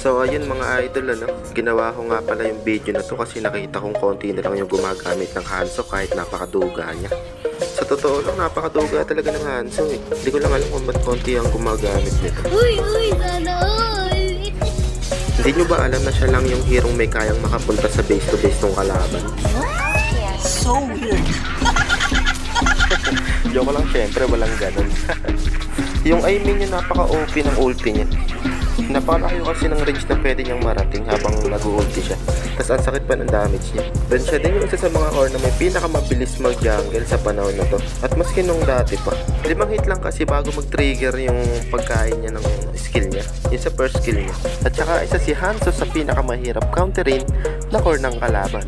So ayun mga idol, ginawa ko nga pala yung video na to kasi nakita kong konti na lang yung gumagamit ng Hanzo kahit napakaduga niya. Sa totoo lang, napakaduga talaga ng Hanzo eh. Hindi ko lang alam kung ba't konti ang gumagamit nito. Uy, sana all! Hindi nyo ba alam na siya lang yung hirong may kayang makapunta sa base to base ng kalaban? So weird. Joke lang, syempre walang ganun. Yung I mean yung napaka-OP ng ulti niya. Napakalayo kasi ng range na pwede niyang marating habang nag-ulti siya. Tapos ang sakit pa ng damage niya. Then siya din yung isa sa mga core na may pinakamabilis mag-jungle sa panahon na to. At maski nung dati pa. 5 hit lang kasi bago mag-trigger yung pagkain niya ng skill niya. Yung sa first skill niya. At saka isa si Hanzo sa pinakamahirap counterin na core ng kalaban.